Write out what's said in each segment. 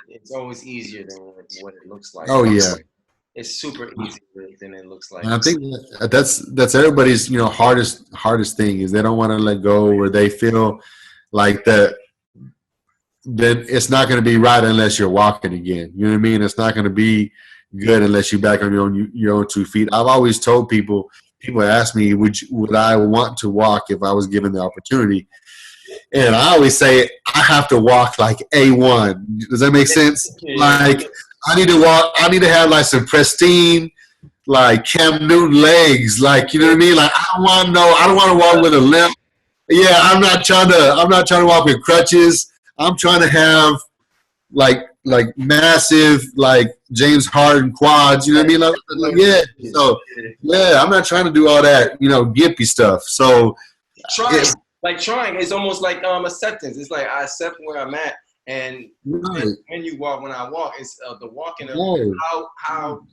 It's always easier than what it looks like. Oh yeah. It's super easier than it looks like. And I think that's everybody's, you know, hardest thing is they don't want to let go, or they feel like that it's not going to be right unless you're walking again. You know what I mean? It's not going to be good unless you're back on your own 2 feet. I've always told people ask me, would I want to walk if I was given the opportunity? And I always say I have to walk like A1. Does that make sense? Like I need to walk. I need to have like some pristine, like Cam Newton legs. Like, you know what I mean? Like I don't want to walk with a limp. Yeah, I'm not trying to walk with crutches. I'm trying to have like massive like James Harden quads. You know what I mean? Like yeah. So yeah, I'm not trying to do all that, you know, gimpy stuff. So trying is almost like acceptance. It's like I accept where I'm at, and right. when I walk, it's the walking of how.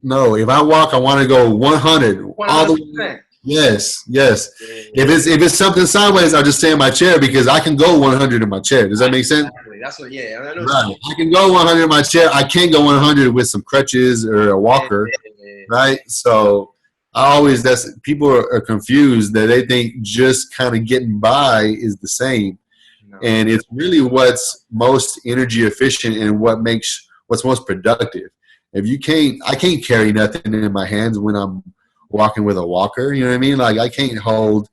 No, if I walk, I want to go 100 all the way. Yes. If it's something sideways, I'll just stay in my chair because I can go 100 in my chair. Does that make sense? Exactly. That's what. Yeah. I know right. I can go 100 in my chair. I can't go 100 with some crutches or a walker. Yeah. Right. So people are confused that they think just kind of getting by is the same, and it's really what's most energy efficient and what's most productive. I can't carry nothing in my hands when I'm walking with a walker, you know what I mean? Like I can't hold,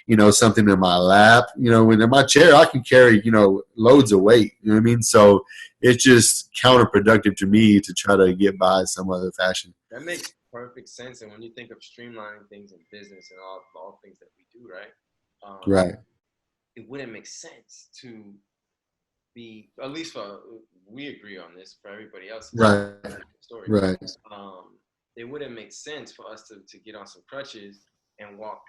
you know, something in my lap, you know, when in my chair I can carry, you know, loads of weight, you know what I mean? So it's just counterproductive to me to try to get by some other fashion. That makes perfect sense. And when you think of streamlining things in business and all things that we do, right? Right. It wouldn't make sense to be, at least we agree on this, for everybody else. Right. Story. Right. It wouldn't make sense for us to get on some crutches and walk,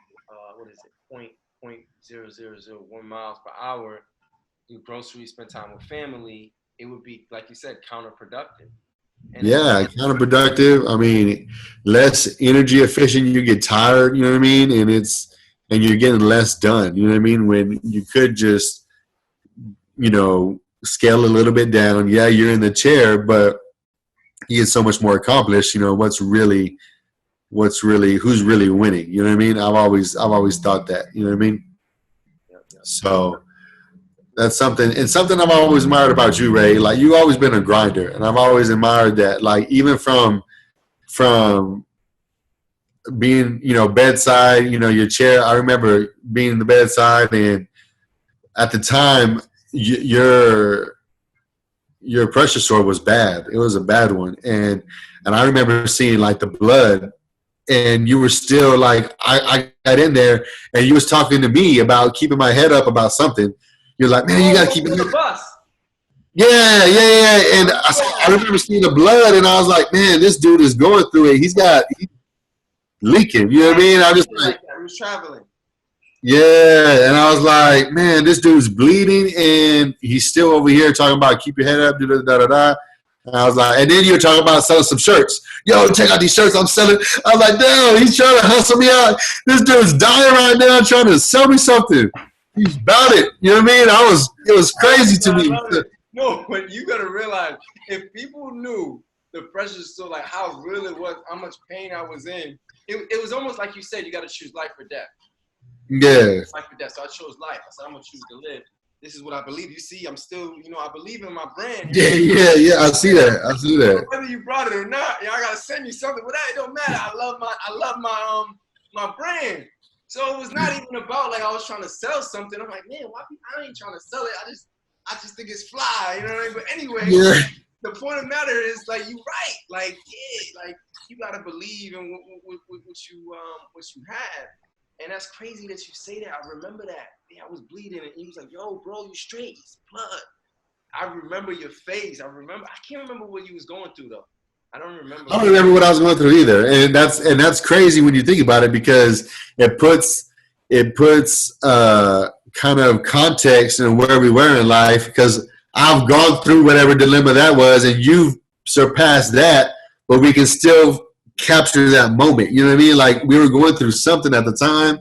0.0001 miles per hour, do groceries, spend time with family. It would be, like you said, counterproductive. And counterproductive. I mean, less energy efficient. You get tired, you know what I mean? And you're getting less done, you know what I mean? When you could just, you know, scale a little bit down. Yeah, you're in the chair, but you get so much more accomplished. You know, who's really winning? You know what I mean? I've always thought that. You know what I mean? So that's something I've always admired about you, Ray. Like you've always been a grinder, and I've always admired that. Like even from being, you know, bedside, you know, your chair. I remember being in the bedside, and at the time, your pressure sore was bad. It was a bad one, and I remember seeing like the blood, and you were still like, I got in there, and you was talking to me about keeping my head up about something. You're like, man, you gotta keep it up. Yeah. And I remember seeing the blood, and I was like, man, this dude is going through it. He's leaking. You know what I mean? I was traveling. Yeah, and I was like, man, this dude's bleeding, and he's still over here talking about keep your head up, da-da-da-da-da. And I was like, and then you were talking about selling some shirts. Yo, check out these shirts I'm selling. I was like, damn, he's trying to hustle me out. This dude's dying right now trying to sell me something. He's about it. You know what I mean? It was crazy to me. No, but you got to realize, if people knew the pressure sore, like how real it was, how much pain I was in, it was almost like you said, you got to choose life or death. Yeah. Life or death. So I chose life. I said, I'm going to choose to live. This is what I believe. You see, I'm still, you know, I believe in my brand. Yeah. I see that. Whether you brought it or not, I got to send you something. But that, it don't matter. I love my brand. So it was not even about like I was trying to sell something. I'm like, man, I ain't trying to sell it. I just think it's fly. You know what I mean? But anyway, the point of the matter is, like, you right. Like, yeah, like you got to believe in what you have. And that's crazy that you say that. I remember that. Yeah, I was bleeding, and he was like, yo, bro, you straight. It's blood. I remember your face. I can't remember what you was going through, though. I don't remember what I was going through either. And that's crazy when you think about it, because it puts kind of context in where we were in life, because I've gone through whatever dilemma that was, and you've surpassed that, but we can still capture that moment. You know what I mean? Like we were going through something at the time,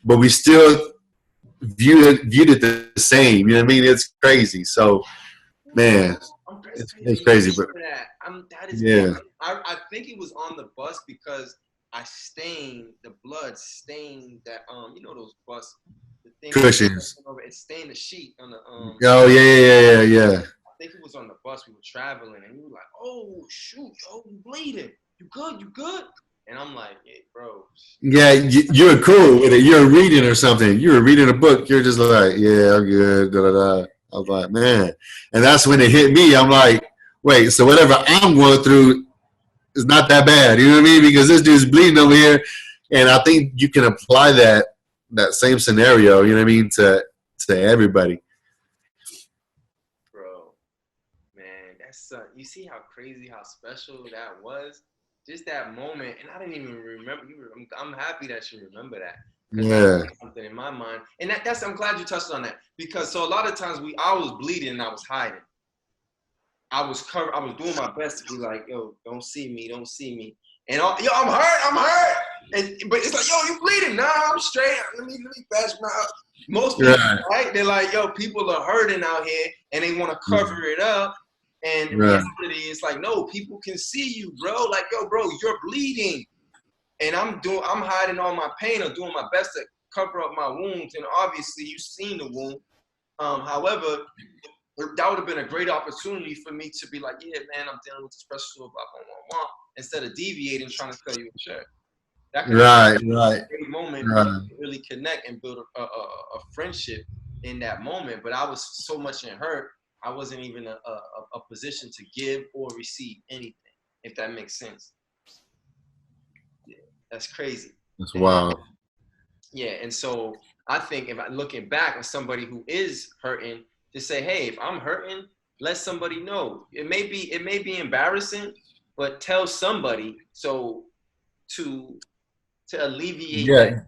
but we still viewed it the same. You know what I mean? It's crazy. So, man, it's crazy. But that is crazy. yeah, I think it was on the bus because the blood stained that you know those bus the thing cushions. it stained the sheet on the Oh yeah. I think it was on the bus we were traveling and you were like, oh shoot, yo, you bleeding. You good? And I'm like, hey, bro. Yeah, you're cool with it. You're reading or something. You were reading a book. You're just like, yeah, I'm good. Da, da, da. I was like, man. And that's when it hit me. I'm like, wait, so whatever I'm going through is not that bad. You know what I mean? Because this dude's bleeding over here. And I think you can apply that same scenario, you know what I mean, to everybody. Bro, man, that's you see how crazy, how special that was? Just that moment, and I didn't even remember. I'm happy that you remember that because Yeah. that's something in my mind. And that's I'm glad you touched on that because so a lot of times I was bleeding and I was hiding. I was doing my best to be like, yo, don't see me. And yo, I'm hurt. But it's like, yo, you bleeding? Nah, I'm straight. Let me fast my. Most people, right? They're like, yo, people are hurting out here, and they want to cover it up. And the reality is like, no, people can see you, bro. Like, yo, bro, you're bleeding, and I'm hiding all my pain or doing my best to cover up my wounds. And obviously, you've seen the wound. However, that would have been a great opportunity for me to be like, yeah, man, I'm dealing with this pressure about instead of deviating, trying to sell you a shirt. That could have been a great moment to really connect and build a friendship in that moment. But I was so much in hurt, I wasn't even a position to give or receive anything, if that makes sense. Yeah, that's crazy. That's wild. Yeah, and so I think if I'm looking back at somebody who is hurting, to say, hey, if I'm hurting, let somebody know. It may be embarrassing, but tell somebody so to alleviate that.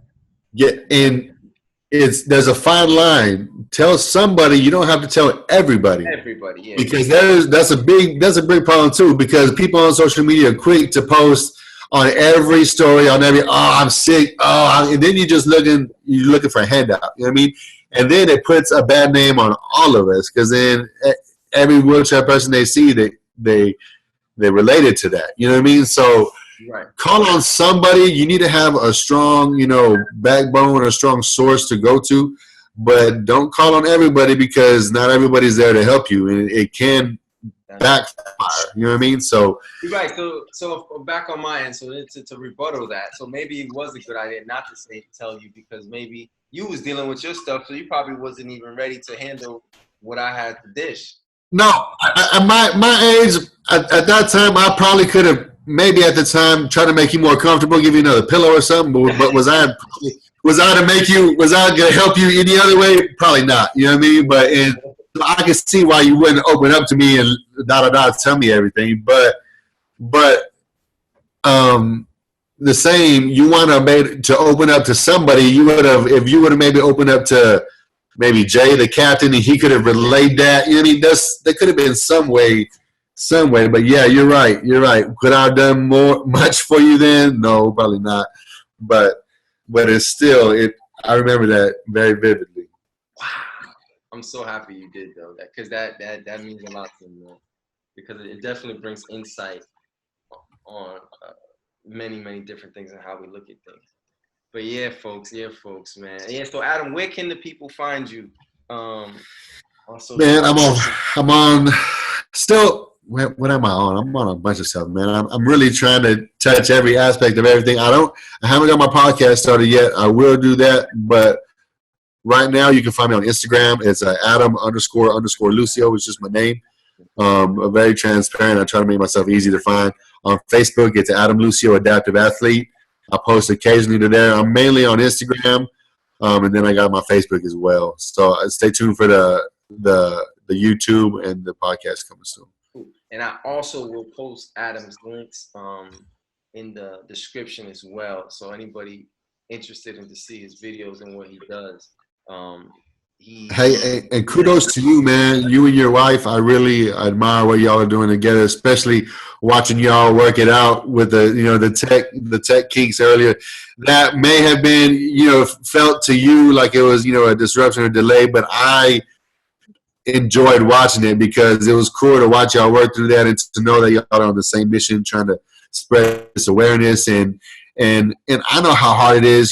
Yeah, and there's a fine line. Tell somebody. You don't have to tell everybody. Everybody, yeah. Because that's a big problem too. Because people on social media are quick to post on every story, on every I'm sick, and then you're looking for a handout. You know what I mean? And then it puts a bad name on all of us because then every wheelchair person they see, they related to that. You know what I mean? So call on somebody. You need to have a strong, backbone or a strong source to go to, but don't call on everybody because not everybody's there to help you, and it can backfire. You know what I mean? So you're right. So back on my end, so to rebuttal that, so maybe it was a good idea not to tell you because maybe you was dealing with your stuff, so you probably wasn't even ready to handle what I had to dish. No, my age at that time, I probably could have maybe at the time try to make you more comfortable, give you another pillow or something. But was I going to help you any other way? Probably not. You know what I mean? But I can see why you wouldn't open up to me and tell me everything. But the same, you want to open up to somebody. You would have if you would have maybe opened up to maybe Jay, the captain, and he could have relayed that. You know what I mean? There could have been some way. But yeah, you're right. Could I have done much for you then? No, probably not. But it's still I remember that very vividly. Wow, I'm so happy you did though, because that means a lot to me, because it definitely brings insight on many different things and how we look at things. But yeah, folks, man. Yeah, so Adam, where can the people find you? On social media? I'm on still. What am I on? I'm on a bunch of stuff, man. I'm really trying to touch every aspect of everything. I haven't got my podcast started yet. I will do that, but right now you can find me on Instagram. It's Adam__Lucio, which is my name. I'm very transparent. I try to make myself easy to find. On Facebook, it's Adam Lucio Adaptive Athlete. I post occasionally to there. I'm mainly on Instagram, and then I got my Facebook as well. So stay tuned for the YouTube and the podcast coming soon. And I also will post Adam's links in the description as well. So anybody interested in to see his videos and what he does, he Hey, and kudos to you, man. You and your wife, I really admire what y'all are doing together, especially watching y'all work it out with the tech kinks earlier. That may have been, felt to you like it was, a disruption or delay, but I enjoyed watching it because it was cool to watch y'all work through that and to know that y'all are on the same mission, trying to spread this awareness and I know how hard it is.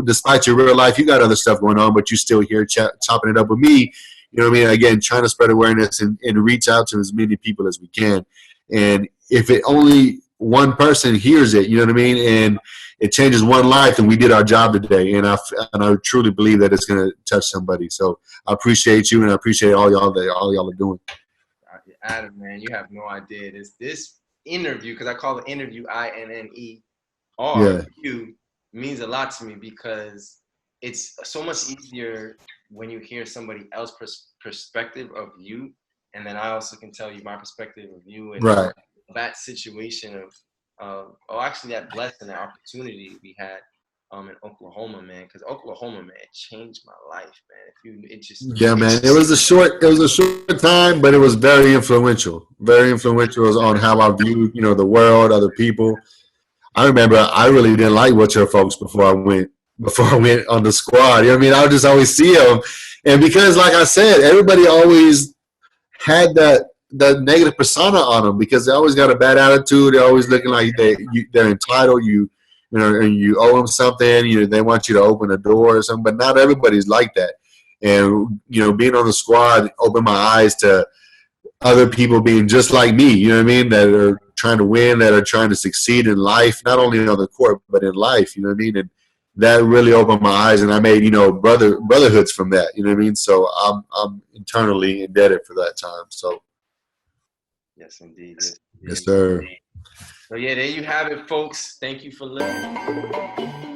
Despite your real life, you got other stuff going on, but you still here chopping it up with me. You know what I mean? Again, trying to spread awareness and reach out to as many people as we can. And if it only one person hears it, you know what I mean, and it changes one life, and we did our job today. And I truly believe that it's going to touch somebody. So I appreciate you, and I appreciate all y'all are doing. Adam, man, you have no idea. This interview, because I call the interview INNER you, means a lot to me because it's so much easier when you hear somebody else's perspective of you, and then I also can tell you my perspective of you and Right. that situation of actually that blessing, that opportunity we had in Oklahoma, man. Because Oklahoma, man, it changed my life, man. Yeah, man. It was a short time, but it was very influential. Very influential on how I viewed, the world, other people. I remember I really didn't like Wheelchair Folks before I went on the squad. You know what I mean? I would just always see them, and because, like I said, everybody always had that negative persona on them because they always got a bad attitude. They're always looking like they're entitled. And you owe them something. They want you to open a door or something. But not everybody's like that. And being on the squad opened my eyes to other people being just like me, you know what I mean, that are trying to win, that are trying to succeed in life, not only on the court, but in life, you know what I mean? And that really opened my eyes, and I made, brotherhoods from that, you know what I mean? So I'm internally indebted for that time. So Yes, indeed. Yes, sir. So yeah, there you have it, folks. Thank you for listening.